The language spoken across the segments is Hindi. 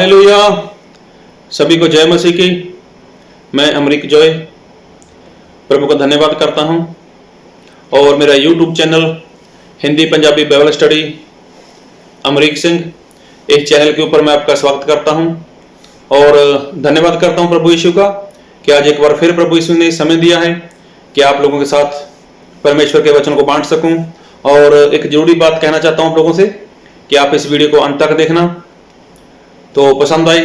हालेलुया। सभी को जय मसीह की। मैं अमरीक जॉय प्रभु का धन्यवाद करता हूं और मेरा YouTube channel Hindi Punjabi Bible study Amrik Singh, इस चैनल के ऊपर मैं आपका स्वागत करता हूं और धन्यवाद करता हूं प्रभु यीशु का कि आज एक बार फिर प्रभु यीशु ने समय दिया है कि आप लोगों के साथ परमेश्वर के वचन को बांट सकूं। और एक जरूरी बात कहना चाहता हूं आप लोगों से कि आप इस वीडियो को अंत तक देखना। तो पसंद आए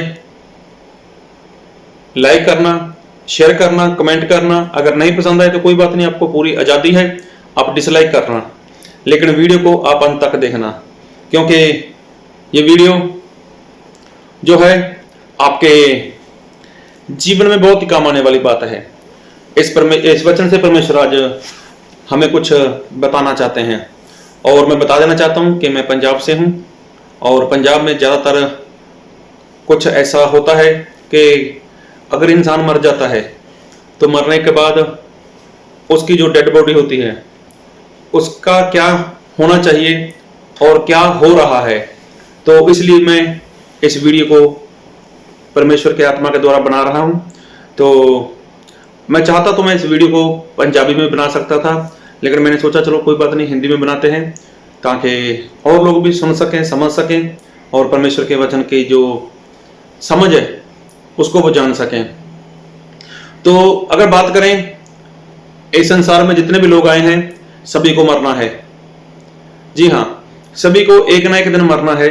लाइक करना, शेयर करना, कमेंट करना। अगर नहीं पसंद आए तो कोई बात नहीं, आपको पूरी आज़ादी है, आप डिसलाइक करना, लेकिन वीडियो को आप अंत तक देखना, क्योंकि ये वीडियो जो है आपके जीवन में बहुत ही काम आने वाली बात है। इस वचन से परमेश्वर आज हमें कुछ बताना चाहते हैं। और मैं बता देना चाहता हूं कि मैं पंजाब से हूं और पंजाब में ज़्यादातर कुछ ऐसा होता है कि अगर इंसान मर जाता है तो मरने के बाद उसकी जो डेड बॉडी होती है उसका क्या होना चाहिए और क्या हो रहा है। तो इसलिए मैं इस वीडियो को परमेश्वर के आत्मा के द्वारा बना रहा हूं। तो मैं चाहता तो मैं इस वीडियो को पंजाबी में बना सकता था, लेकिन मैंने सोचा चलो कोई बात नहीं, हिंदी में बनाते हैं ताकि और लोग भी सुन सकें, समझ सकें और परमेश्वर के वचन की जो समझ है उसको वो जान सकें। तो अगर बात करें, इस संसार में जितने भी लोग आए हैं सभी को मरना है। जी हाँ, सभी को एक ना एक दिन मरना है।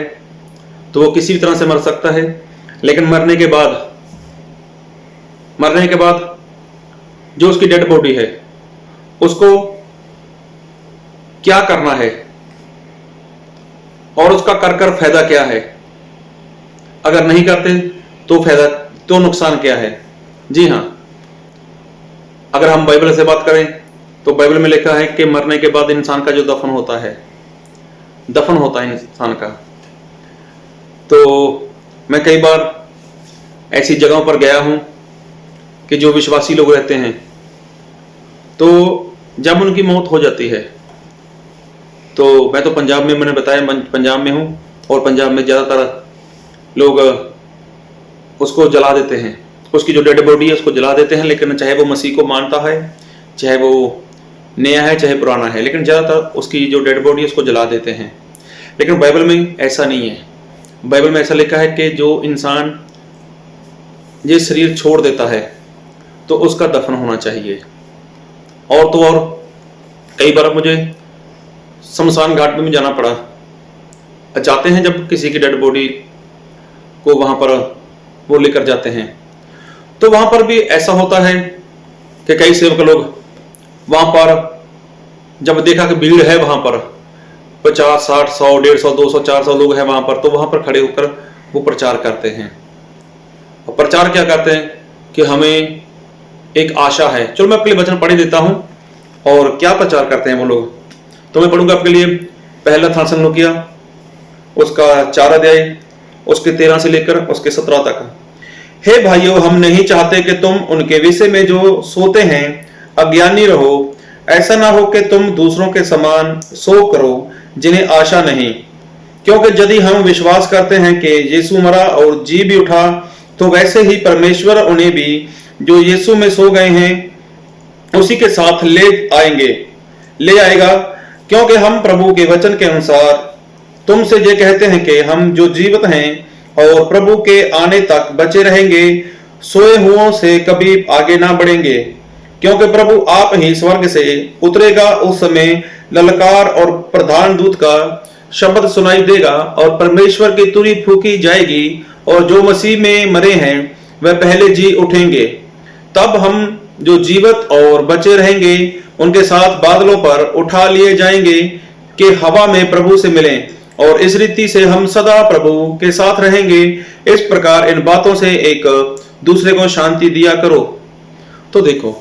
तो वो किसी भी तरह से मर सकता है, लेकिन मरने के बाद जो उसकी डेड बॉडी है उसको क्या करना है और उसका कर फायदा क्या है। अगर नहीं करते तो फायदा, तो नुकसान क्या है। जी हाँ, अगर हम बाइबल से बात करें तो बाइबल में लिखा है कि मरने के बाद इंसान का जो दफन होता है इंसान का। तो मैं कई बार ऐसी जगहों पर गया हूं कि जो विश्वासी लोग रहते हैं, तो जब उनकी मौत हो जाती है, तो मैं तो पंजाब में, मैंने बताया पंजाब में हूं और पंजाब में ज़्यादातर लोग उसको जला देते हैं, उसकी जो डेड बॉडी है उसको जला देते हैं। लेकिन चाहे वो मसीह को मानता है, चाहे वो नया है, चाहे पुराना है, लेकिन ज़्यादातर उसकी जो डेड बॉडी है उसको जला देते हैं। लेकिन बाइबल में ऐसा नहीं है। बाइबल में ऐसा लिखा है कि जो इंसान ये शरीर छोड़ देता है तो उसका दफन होना चाहिए। और तो और कई बार मुझे शमशान घाट में भी जाना पड़ा। जाते हैं जब किसी की डेड बॉडी को वहां पर वो लेकर जाते हैं, तो वहां पर भी ऐसा होता है कि कई सेवक लोग वहां पर जब देखा कि भीड़ है वहां पर 50, 60, 100, 150, 200, 400 लोग हैं वहां पर, तो वहां पर खड़े होकर वो प्रचार करते हैं। और प्रचार क्या करते हैं कि हमें एक आशा है। चलो मैं आपके लिए वचन पढ़ देता हूं और क्या प्रचार करते हैं वो लोग। तो मैं पढ़ूंगा आपके लिए पहला थेसलोनिकियों उसका 4 अध्याय उसके 13 से लेकर उसके 17 तक। हे भाइयों, हम नहीं चाहते कि तुम उनके विषय में जो सोते हैं अज्ञानी रहो। ऐसा ना हो कि तुम दूसरों के समान सो करो जिन्हें आशा नहीं। क्योंकि यदि हम विश्वास करते हैं कि यीशु मरा और जी भी उठा, तो वैसे ही परमेश्वर उन्हें भी जो यीशु में सो गए हैं उसी के साथ ले आएगा। क्योंकि हम प्रभु के वचन के अनुसार तुमसे ये कहते हैं कि हम जो जीवित हैं और प्रभु के आने तक बचे रहेंगे, सोए हुओं से कभी आगे ना बढ़ेंगे। क्योंकि प्रभु आप ही स्वर्ग से उतरेगा, उस समय ललकार और प्रधान दूत का शब्द सुनाई देगा और परमेश्वर की तुरही फूंकी जाएगी और जो मसीह में मरे हैं वह पहले जी उठेंगे। तब हम जो जीवित और बचे रहेंगे उनके साथ बादलों पर उठा लिए जाएंगे कि हवा में प्रभु से मिलें, और इस रीति से हम सदा प्रभु के साथ रहेंगे। इस प्रकार इन बातों से एक दूसरे को शांति दिया करो। तो देखो,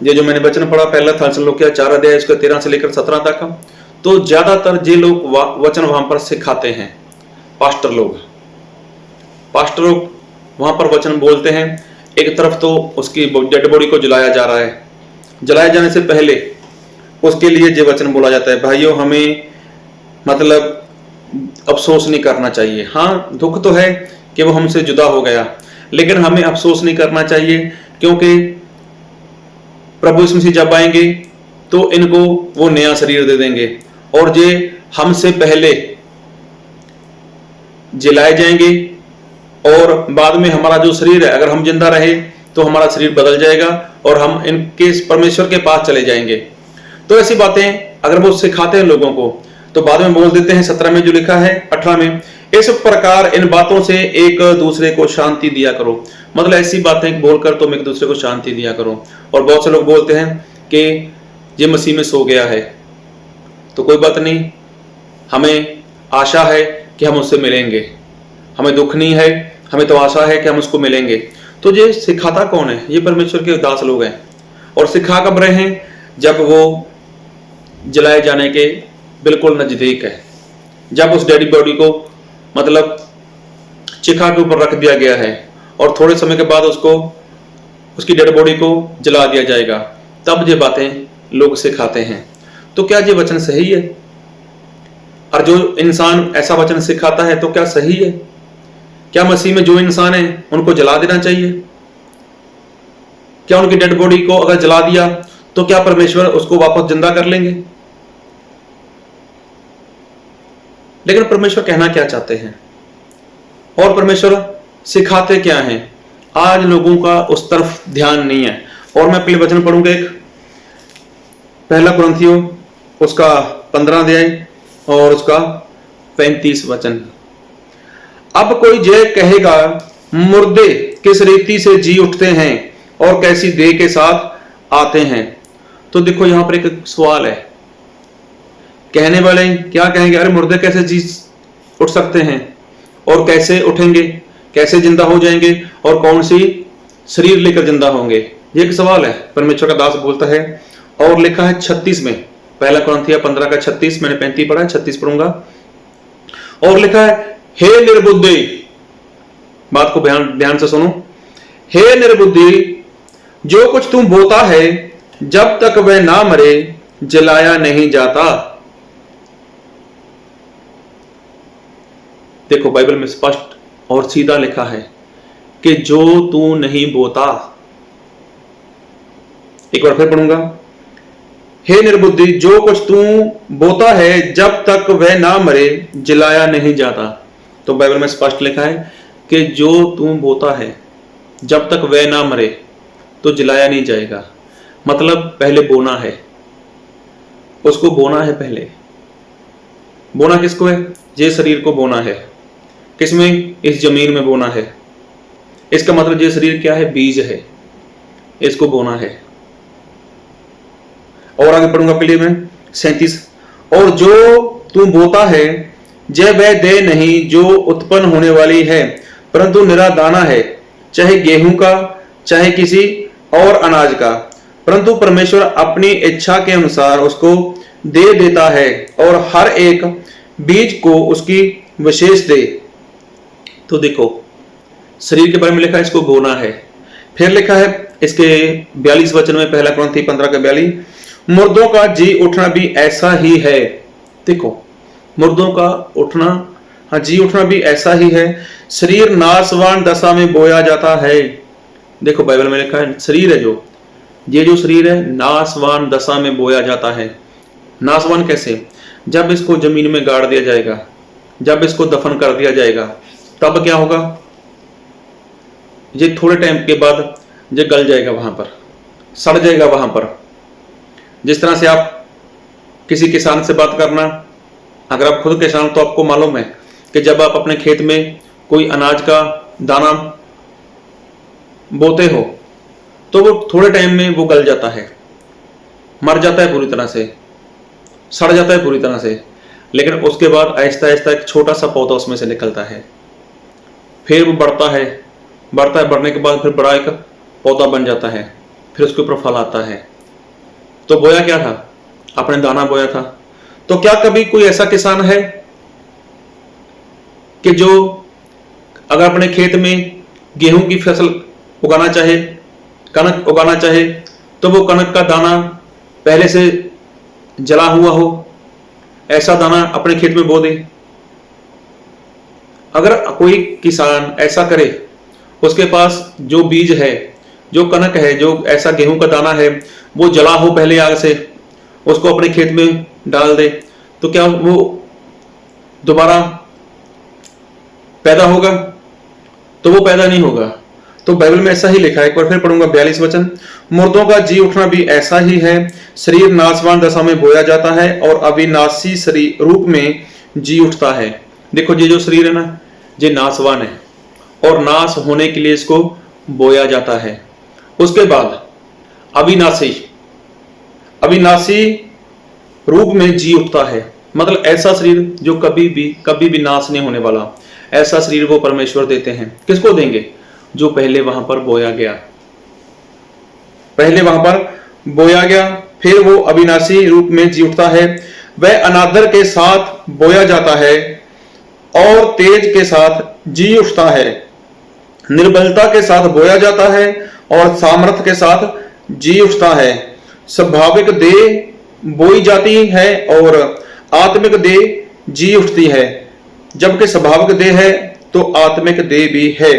ये जो मैंने वचन पढ़ा पहला थेसलोनिकियों 4 अध्याय उसके 13 से लेकर 17 तक, तो ज्यादातर जे लोग वचन वहां पर सिखाते हैं, पास्टर लोग वहां पर वचन बोलते हैं। एक तरफ तो उसकी डेड बॉडी को जलाया जा रहा है, जलाए जाने से पहले उसके लिए ये वचन बोला जाता है, भाइयों हमें मतलब अफसोस नहीं करना चाहिए। हाँ, दुख तो है कि वो हमसे जुदा हो गया, लेकिन हमें अफसोस नहीं करना चाहिए, क्योंकि प्रभु यीशु मसीह जब आएंगे तो इनको वो नया शरीर दे देंगे और ये हमसे पहले जिलाए जाएंगे, और बाद में हमारा जो शरीर है, अगर हम जिंदा रहे तो हमारा शरीर बदल जाएगा और हम इनके परमेश्वर के पास चले जाएंगे। तो ऐसी बातें अगर वो सिखाते हैं लोगों को, तो बाद में बोल देते हैं 17 में जो लिखा है 18 में, इस प्रकार इन बातों से एक दूसरे को शांति दिया करो। मतलब ऐसी बातें बोलकर तुम एक दूसरे को शांति दिया करो। और बहुत से लोग बोलते हैं कि ये मसीह में सो गया है, तो कोई बात नहीं, हमें आशा है कि हम उससे मिलेंगे, हमें दुख नहीं है, हमें तो आशा है कि हम उसको मिलेंगे। तो ये सिखाता कौन है? ये परमेश्वर के दास लोग हैं। और सिखा कब रहे हैं? जब वो जलाए जाने के बिल्कुल नजदीक है, जब उस डेड बॉडी को मतलब चिखा के ऊपर रख दिया गया है और थोड़े समय के बाद उसको उसकी डेड बॉडी को जला दिया जाएगा, तब ये बातें लोग सिखाते हैं। तो क्या ये वचन सही है? और जो इंसान ऐसा वचन सिखाता है तो क्या सही है? क्या मसीह में जो इंसान है उनको जला देना चाहिए? क्या उनकी डेड बॉडी को अगर जला दिया तो क्या परमेश्वर उसको वापस जिंदा कर लेंगे? लेकिन परमेश्वर कहना क्या चाहते हैं और परमेश्वर सिखाते क्या हैं, आज लोगों का उस तरफ ध्यान नहीं है। और मैं पहले वचन पढ़ूंगा, एक पहला कुरिन्थियों उसका 15 अध्याय और उसका 35 वचन। अब कोई ये कहेगा, मुर्दे किस रीति से जी उठते हैं और कैसी देह के साथ आते हैं। तो देखो यहां पर एक सवाल है, कहने वाले क्या कहेंगे, अरे मुर्दे कैसे जी उठ सकते हैं और कैसे उठेंगे, कैसे जिंदा हो जाएंगे और कौन सी शरीर लेकर जिंदा होंगे? ये एक सवाल है। परमेश्वर का दास बोलता है और लिखा है 36 में, पहला कुरिन्थियों 15 का 36, मैंने 35 पढ़ा है, 36 पढ़ूंगा। और लिखा है, हे निर्बुद्धि, बात को ध्यान से सुनो, हे निर्बुद्धि, जो कुछ तुम बोता है जब तक वह ना मरे जलाया नहीं जाता। देखो बाइबल में स्पष्ट और सीधा लिखा है कि जो तू नहीं बोता, एक बार फिर पढ़ूंगा, हे निर्बुद्धि, जो कुछ तू बोता है जब तक वह ना मरे जलाया नहीं जाता। तो बाइबल में स्पष्ट लिखा है कि जो तू बोता है जब तक वह ना मरे तो जलाया नहीं जाएगा। मतलब पहले बोना है, उसको बोना है पहले। बोना किसको है? ये शरीर को बोना है। किसमें? इस जमीन में बोना है। इसका मतलब ये शरीर क्या है? बीज है, इसको बोना है। और आगे पढ़ूंगा पहले में 37, और जो तू बोता है जय वह दे नहीं जो उत्पन्न होने वाली है, परंतु निरा दाना है, चाहे गेहूं का चाहे किसी और अनाज का, परंतु परमेश्वर अपनी इच्छा के अनुसार उसको दे देता है और हर एक बीज को उसकी विशेष दे। तो देखो शरीर के बारे में लिखा है, इसको बोना है। फिर लिखा है इसके 42 वचन में, पहला कुरिन्थियों 15 का 42, मुर्दों का जी उठना भी ऐसा ही है। देखो मुर्दों का उठना, हाँ जी उठना भी ऐसा ही है। शरीर नाशवान दशा में बोया जाता है। देखो बाइबल में लिखा है शरीर है ये जो शरीर है नाशवान दशा में बोया जाता है। नाशवान कैसे? जब इसको जमीन में गाड़ दिया जाएगा, जब इसको दफन कर दिया जाएगा, तब क्या होगा? ये थोड़े टाइम के बाद ये गल जाएगा, वहां पर सड़ जाएगा वहां पर। जिस तरह से आप किसी किसान से बात करना, अगर आप खुद किसान तो आपको मालूम है कि जब आप अपने खेत में कोई अनाज का दाना बोते हो तो वो थोड़े टाइम में वो गल जाता है, मर जाता है पूरी तरह से, सड़ जाता है पूरी तरह से, लेकिन उसके बाद आहिस्ता आहिस्ता एक छोटा सा पौधा उसमें से निकलता है, फिर वो बढ़ता है, बढ़ने के बाद फिर बड़ा एक पौधा बन जाता है, फिर उसके ऊपर फल आता है। तो बोया क्या था? आपने दाना बोया था। तो क्या कभी कोई ऐसा किसान है कि जो अगर अपने खेत में गेहूं की फसल उगाना चाहे, कनक उगाना चाहे, तो वो कनक का दाना पहले से जला हुआ हो, ऐसा दाना अपने खेत में बो दे? अगर कोई किसान ऐसा करे, उसके पास जो बीज है, जो कनक है, जो ऐसा गेहूं का दाना है, वो जला हो पहले आग से, उसको अपने खेत में डाल दे, तो क्या वो दोबारा पैदा होगा? तो वो पैदा नहीं होगा। तो बाइबल में ऐसा ही लिखा है, एक बार फिर पढ़ूंगा 42 वचन। मुर्दों का जी उठना भी ऐसा ही है, शरीर नाशवान दशा में बोया जाता है और अविनाशी शरीर रूप में जी उठता है। देखो, ये जो शरीर है ना, ये नाशवान है और नाश होने के लिए इसको बोया जाता है। उसके बाद अविनाशी अविनाशी रूप में जी उठता है, मतलब ऐसा शरीर जो कभी भी नाश नहीं होने वाला, ऐसा शरीर वो परमेश्वर देते हैं। किसको देंगे? जो पहले वहां पर बोया गया, पहले वहां पर बोया गया, फिर वो अविनाशी रूप में जी उठता है। वह अनादर के साथ बोया जाता है और तेज के साथ जी उठता है, निर्बलता के साथ बोया जाता है और सामर्थ्य के साथ जी उठता है। स्वाभाविक देह बोई जाती है और आत्मिक देह जी उठती है। जबकि स्वाभाविक देह है तो आत्मिक देह भी है।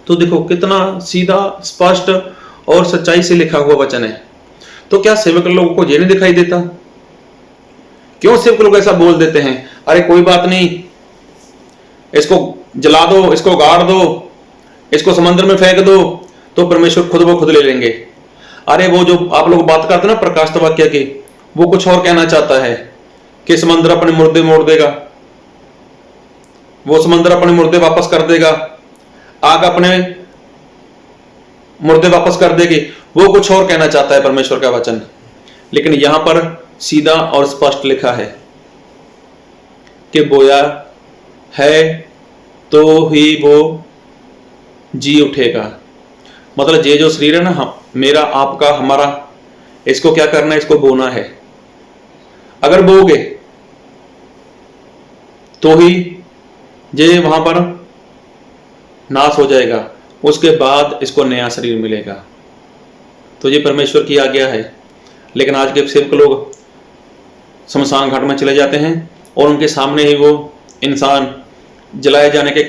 तो देखो कितना सीधा, स्पष्ट और सच्चाई से लिखा हुआ वचन है। तो क्या सेवक लोगों को ये नहीं दिखाई देता? क्यों सेवक लोग ऐसा बोल देते हैं, अरे कोई बात नहीं, इसको जला दो, इसको गाड़ दो, इसको समुद्र में फेंक दो, तो परमेश्वर खुद ब खुद ले लेंगे। अरे वो जो आप लोग बात करते हैं ना प्रकाशित वाक्य की, वो कुछ और कहना चाहता है कि समुद्र अपने मुर्दे मोड़ देगा, वो समुद्र अपने मुर्दे वापस कर देगा, आग अपने मुर्दे वापस कर देगी। वो कुछ और कहना चाहता है परमेश्वर का वचन। लेकिन यहां पर सीधा और स्पष्ट लिखा है कि बोया है तो ही वो जी उठेगा। मतलब ये जो शरीर है ना, मेरा, आपका, हमारा, इसको क्या करना है? इसको बोना है। अगर बोगे तो ही ये वहां पर नाश हो जाएगा, उसके बाद इसको नया शरीर मिलेगा। तो ये परमेश्वर की आज्ञा है। लेकिन आज के सेवक लोग शमशान घाट में चले जाते हैं और उनके सामने ही वो इंसान जलाए जाने के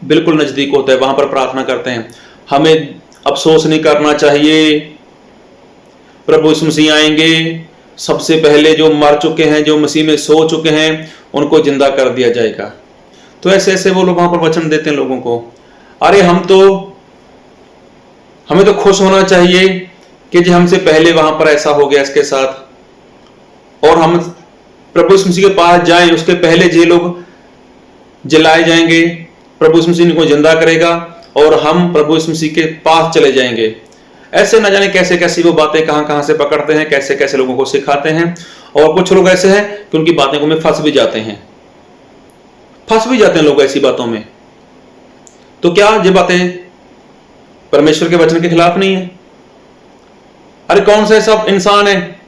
बिल्कुल नजदीक होता है, वहां पर प्रार्थना करते हैं, हमें अफसोस नहीं करना चाहिए, प्रभु यीशु मसीह आएंगे, सबसे पहले जो मर चुके हैं, जो मसीह में सो चुके हैं, उनको जिंदा कर दिया जाएगा। तो ऐसे ऐसे वो लोग वहां पर वचन देते हैं लोगों को। अरे हमें तो खुश होना चाहिए कि जी हमसे पहले वहां पर ऐसा हो गया इसके साथ, और हम प्रभु यीशु मसीह के पास जाएं, उसके पहले जे लोग जलाए जाएंगे, प्रभु यीशु मसीह इनको जिंदा करेगा और हम प्रभु यीशु मसीह के पास चले जाएंगे। ऐसे न जाने कैसे कैसी वो बातें कहां से पकड़ते हैं, कैसे कैसे लोगों को सिखाते हैं। और कुछ लोग ऐसे हैं कि उनकी बातें को में फंस भी जाते हैं लोग ऐसी बातों में। तो क्या ये बातें परमेश्वर के वचन के खिलाफ नहीं है? अरे कौन सा ऐसा इंसान है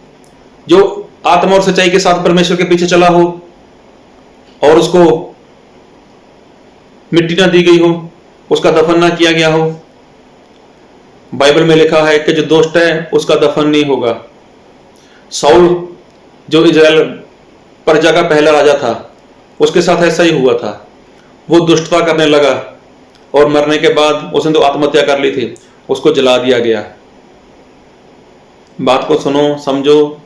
जो आत्मा और सच्चाई के साथ परमेश्वर के पीछे चला हो और उसको मिट्टी ना दी गई हो, उसका दफन ना किया गया हो? बाइबल में लिखा है कि जो दुष्ट है उसका दफन नहीं होगा। साउल जो इजराइल प्रजा का पहला राजा था, उसके साथ ऐसा ही हुआ था। वो दुष्टता करने लगा और मरने के बाद उसने तो आत्महत्या कर ली थी, उसको जला दिया गया। बात को सुनो, समझो।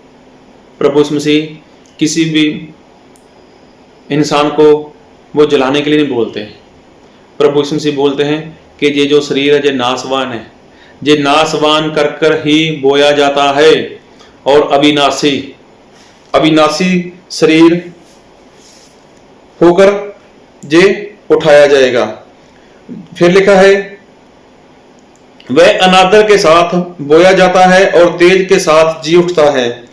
प्रभु यीशु मसीह किसी भी इंसान को वो जलाने के लिए नहीं बोलते। प्रभु यीशु मसीह बोलते हैं कि ये जो शरीर है ये नाशवान है, ये नाशवान कर कर ही बोया जाता है और अविनाशी शरीर होकर ये उठाया जाएगा। फिर लिखा है, वह अनादर के साथ बोया जाता है और तेज के साथ जी उठता है,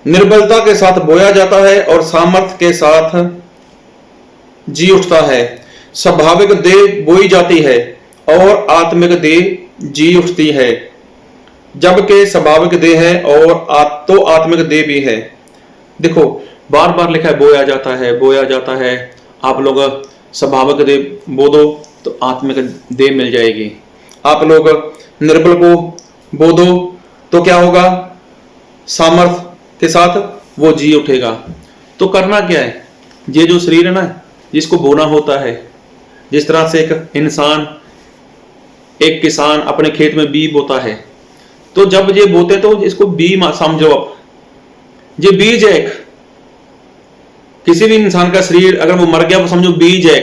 निर्बलता के साथ बोया जाता है और सामर्थ्य के साथ जी उठता है। स्वाभाविक देह बोई जाती है और आत्मिक देह जी उठती है। जबकि स्वाभाविक देह है और तो आत्मिक देह भी है। देखो बार बार लिखा है बोया जाता है, बोया जाता है। आप लोग स्वाभाविक देह बो दो तो आत्मिक देह मिल जाएगी। आप लोग निर्बल को बो दो तो क्या होगा? सामर्थ्य के साथ वो जी उठेगा। तो करना क्या है? ये जो शरीर है ना, जिसको बोना होता है। जिस तरह से एक किसान अपने खेत में बी बोता है, तो जब ये बोते तो इसको बी समझो। आप ये बीज है। किसी भी इंसान का शरीर अगर वो मर गया, वो समझो बीज है।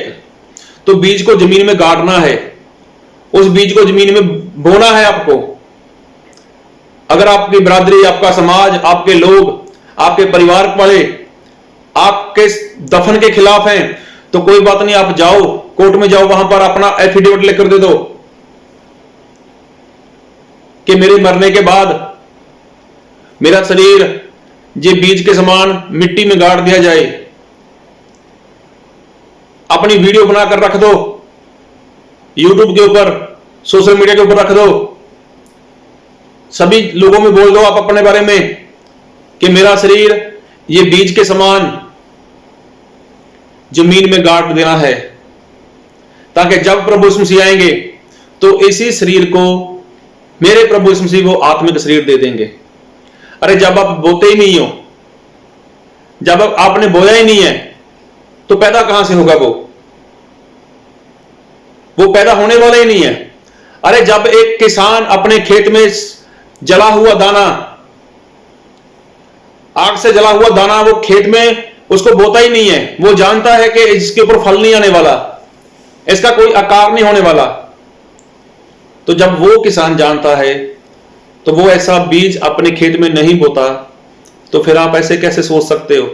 तो बीज को जमीन में गाड़ना है, उस बीज को जमीन में बोना है आपको। अगर आपकी बिरादरी, आपका समाज, आपके लोग, आपके परिवार वाले आपके दफन के खिलाफ हैं, तो कोई बात नहीं, आप जाओ कोर्ट में जाओ, वहां पर अपना एफिडेविट लेकर दे दो कि मेरे मरने के बाद मेरा शरीर ये बीज के समान मिट्टी में गाड़ दिया जाए। अपनी वीडियो बनाकर रख दो, यूट्यूब के ऊपर, सोशल मीडिया के ऊपर रख दो, सभी लोगों में बोल दो आप अपने बारे में कि मेरा शरीर ये बीज के समान जमीन में गाड़ देना है, ताकि जब प्रभु यीशु मसीह आएंगे तो इसी शरीर को मेरे प्रभु यीशु मसीह वो आत्मिक शरीर दे देंगे। अरे जब आप बोते ही नहीं हो, जब आपने बोया ही नहीं है, तो पैदा कहां से होगा? वो पैदा होने वाला ही नहीं है। अरे जब एक किसान अपने खेत में जला हुआ दाना, आग से जला हुआ दाना, वो खेत में उसको बोता ही नहीं है, वो जानता है कि इसके ऊपर फल नहीं आने वाला, इसका कोई आकार नहीं होने वाला। तो जब वो किसान जानता है तो वो ऐसा बीज अपने खेत में नहीं बोता, तो फिर आप ऐसे कैसे सोच सकते हो?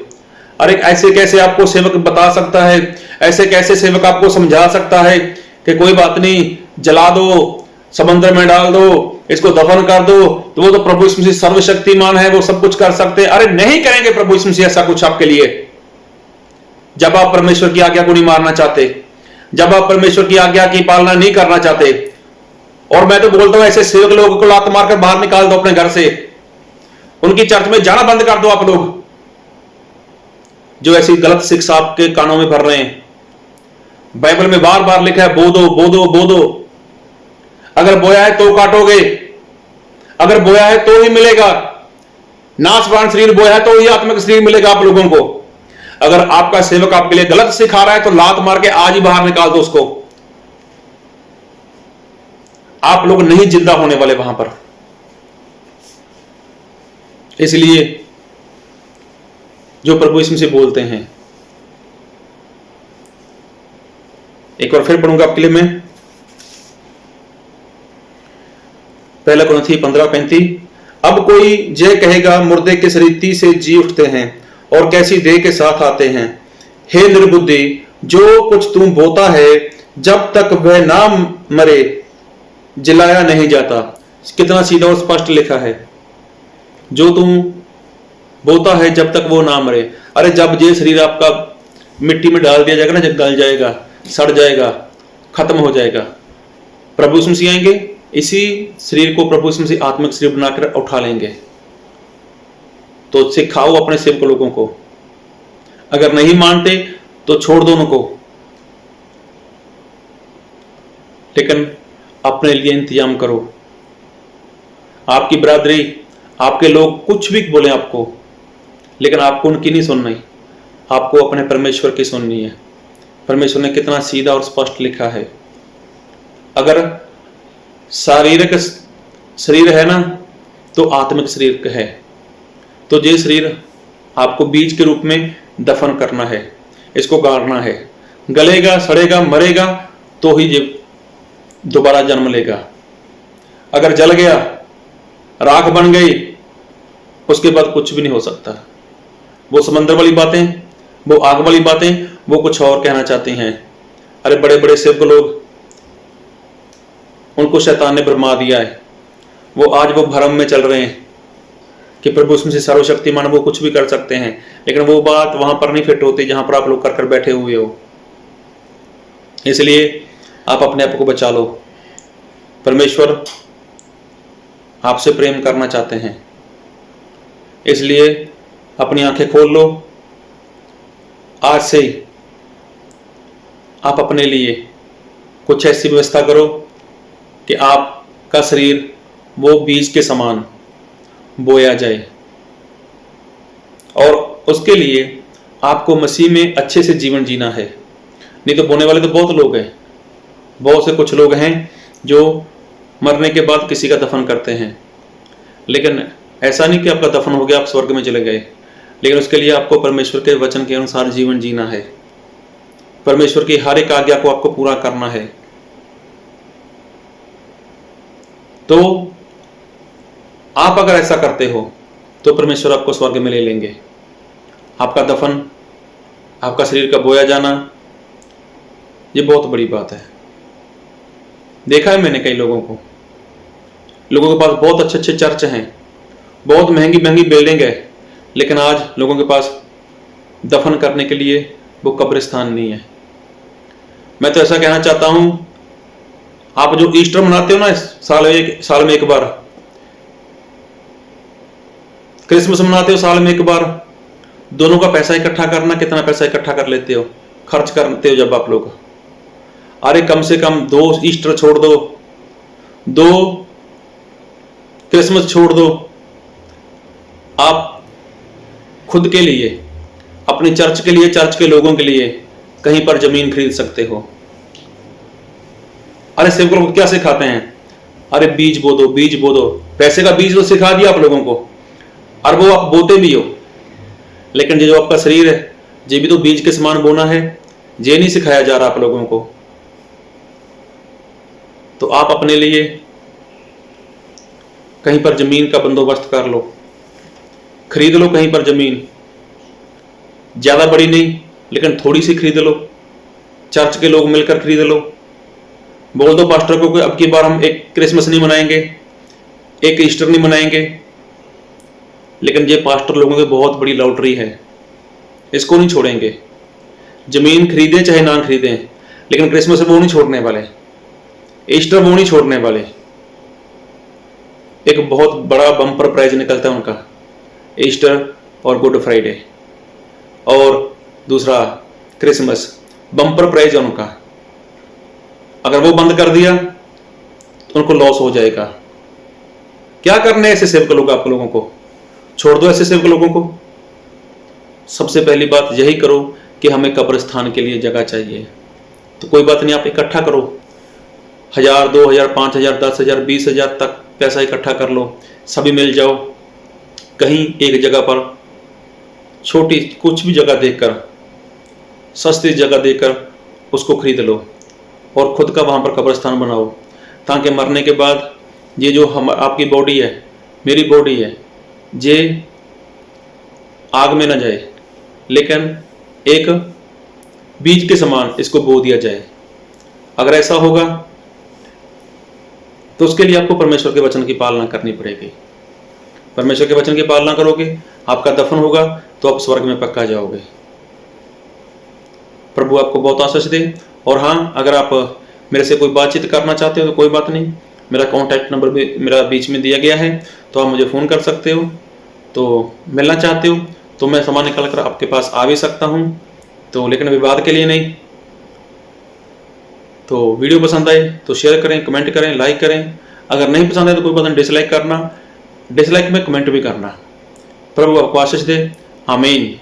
अरे ऐसे कैसे आपको सेवक बता सकता है, ऐसे कैसे सेवक आपको समझा सकता है कि कोई बात नहीं, जला दो, समंदर में डाल दो, इसको दफन कर दो, तो वो तो प्रभु यीशु मसीह सर्वशक्तिमान है, वो सब कुछ कर सकते हैं। अरे नहीं करेंगे प्रभु यीशु मसीह ऐसा कुछ आपके लिए, जब आप परमेश्वर की आज्ञा को नहीं मानना चाहते, जब आप परमेश्वर की आज्ञा की पालना नहीं करना चाहते। और मैं तो बोलता हूं ऐसे सेवक लोगों को लात मारकर बाहर निकाल दो अपने घर से, उनकी चर्च में जाना बंद कर दो आप लोग, जो ऐसी गलत शिक्षा आपके कानों में भर रहे हैं। बाइबल में बार बार लिखा है, बो दो बो दो बो दो। अगर बोया है तो काटोगे, अगर बोया है तो ही मिलेगा। नाशवान शरीर बोया है तो ही आत्मिक शरीर मिलेगा आप लोगों को। अगर आपका सेवक आपके लिए गलत सिखा रहा है तो लात मार के आज ही बाहर निकाल दो उसको। आप लोग नहीं जिंदा होने वाले वहां पर। इसलिए जो प्रभु यीशु से बोलते हैं, एक बार फिर पढ़ूंगा आपके लिए मैं, पहला कुरिन्थी 15:35। अब कोई जे कहेगा मुर्दे किस रीति से जी उठते हैं और कैसी देह के साथ आते हैं। हे निर्बुद्धि, जो कुछ तू बोता है जब तक वह ना मरे जलाया नहीं जाता। कितना सीधा और स्पष्ट लिखा है, जो तुम बोता है जब तक वो ना मरे। अरे जब ये शरीर आपका मिट्टी में डाल दिया जाएगा ना, जब गल जाएगा, सड़ जाएगा, खत्म हो जाएगा, प्रभु यीशु मसीह आएंगे, इसी शरीर को प्रभु यीशु मसीह आत्मिक शरीर बनाकर उठा लेंगे। तो सिखाओ अपने सेवक लोगों को, अगर नहीं मानते तो छोड़ दो उनको, लेकिन अपने लिए इंतजाम करो। आपकी बिरादरी, आपके लोग कुछ भी बोले आपको, लेकिन आपको उनकी नहीं सुननी, आपको अपने परमेश्वर की सुननी है। परमेश्वर ने कितना सीधा और स्पष्ट लिखा है। अगर शारीरिक शरीर है ना, तो आत्मिक शरीर है। तो ये शरीर आपको बीज के रूप में दफन करना है, इसको गाड़ना है। गलेगा, सड़ेगा, मरेगा तो ही ये दोबारा जन्म लेगा। अगर जल गया, राख बन गई, उसके बाद कुछ भी नहीं हो सकता। वो समंदर वाली बातें, वो आग वाली बातें, वो कुछ और कहना चाहती हैं। अरे बड़े बड़े सेवक लोग, उनको शैतान ने भरमा दिया है, वो आज वो भ्रम में चल रहे हैं कि प्रभु उसमें से सर्वशक्तिमान, वो कुछ भी कर सकते हैं। लेकिन वो बात वहां पर नहीं फिट होती जहां पर आप लोग कर कर बैठे हुए हो। इसलिए आप अपने आप को बचा लो। परमेश्वर आपसे प्रेम करना चाहते हैं, इसलिए अपनी आंखें खोल लो। आज से ही आप अपने लिए कुछ ऐसी व्यवस्था करो कि आपका शरीर वो बीज के समान बोया जाए, और उसके लिए आपको मसीह में अच्छे से जीवन जीना है। नहीं तो बोने वाले तो बहुत लोग हैं, बहुत से कुछ लोग हैं जो मरने के बाद किसी का दफन करते हैं। लेकिन ऐसा नहीं कि आपका दफन हो गया आप स्वर्ग में चले गए, लेकिन उसके लिए आपको परमेश्वर के वचन के अनुसार जीवन जीना है। परमेश्वर की हर एक आज्ञा को आपको पूरा करना है। तो आप अगर ऐसा करते हो तो परमेश्वर आपको स्वर्ग में ले लेंगे। आपका दफन, आपका शरीर का बोया जाना, ये बहुत बड़ी बात है। देखा है मैंने कई लोगों के पास बहुत अच्छे अच्छे चर्च हैं, बहुत महंगी महंगी बिल्डिंग है, लेकिन आज लोगों के पास दफन करने के लिए वो कब्रिस्तान नहीं है। मैं तो ऐसा कहना चाहता हूं, आप जो ईस्टर मनाते हो ना साल में एक बार, क्रिसमस मनाते हो साल में एक बार, दोनों का पैसा इकट्ठा करना, कितना पैसा इकट्ठा कर लेते हो, खर्च करते हो जब आप लोग। अरे कम से कम 2 ईस्टर छोड़ दो, 2 क्रिसमस छोड़ दो, आप खुद के लिए, अपनी चर्च के लिए, चर्च के लोगों के लिए कहीं पर जमीन खरीद सकते हो। अरे सेवक लोग क्या सिखाते हैं, अरे बीज बो दो, बीज बो दो। पैसे का बीज तो सिखा दिया आप लोगों को, और वो आप बोते भी हो, लेकिन जो आपका शरीर है ये भी तो बीज के समान बोना है, ये नहीं सिखाया जा रहा आप लोगों को। तो आप अपने लिए कहीं पर जमीन का बंदोबस्त कर लो, खरीद लो कहीं पर जमीन, ज्यादा बड़ी नहीं लेकिन थोड़ी सी खरीद लो, चर्च के लोग मिलकर खरीद लो। बोल दो पास्टर को कि अब की बार हम एक क्रिसमस नहीं मनाएंगे, एक ईस्टर नहीं मनाएंगे। लेकिन ये पास्टर लोगों की बहुत बड़ी लॉटरी है, इसको नहीं छोड़ेंगे। जमीन खरीदें चाहे ना खरीदें, लेकिन क्रिसमस वो नहीं छोड़ने वाले, ईस्टर वो नहीं छोड़ने वाले। एक बहुत बड़ा बम्पर प्राइज निकलता है उनका, ईस्टर और गुड फ्राइडे और दूसरा क्रिसमस, बम्पर प्राइज है उनका। अगर वो बंद कर दिया तो उनको लॉस हो जाएगा। क्या करने ऐसे सेवक लोग, आप लोगों को छोड़ दो ऐसे सेवक लोगों को। सबसे पहली बात यही करो कि हमें कब्रिस्तान के लिए जगह चाहिए, तो कोई बात नहीं, आप इकट्ठा करो, 1000, 2000, 5000, 10,000, 20,000 तक पैसा इकट्ठा कर लो, सभी मिल जाओ, कहीं एक जगह पर छोटी कुछ भी जगह देखकर, सस्ती जगह देखकर उसको खरीद लो और खुद का वहां पर कब्रिस्तान बनाओ, ताकि मरने के बाद ये जो हम आपकी बॉडी है, मेरी बॉडी है, ये आग में ना जाए, लेकिन एक बीज के समान इसको बो दिया जाए। अगर ऐसा होगा तो उसके लिए आपको परमेश्वर के वचन की पालना करनी पड़ेगी। परमेश्वर के वचन की पालना करोगे, आपका दफन होगा तो आप स्वर्ग में पक्का जाओगे। प्रभु आपको बहुत आशीष दे। और हाँ, अगर आप मेरे से कोई बातचीत करना चाहते हो तो कोई बात नहीं, मेरा कॉन्टैक्ट नंबर भी मेरा बीच में दिया गया है, तो आप मुझे फ़ोन कर सकते हो। तो मिलना चाहते हो तो मैं समय निकाल कर आपके पास आ भी सकता हूँ, तो लेकिन विवाद के लिए नहीं। तो वीडियो पसंद आए तो शेयर करें, कमेंट करें, लाइक करें। अगर नहीं पसंद आए तो कोई बात नहीं, डिसलाइक करना, डिसलाइक में कमेंट भी करना। प्रभु आपको आशीष दे। आमीन।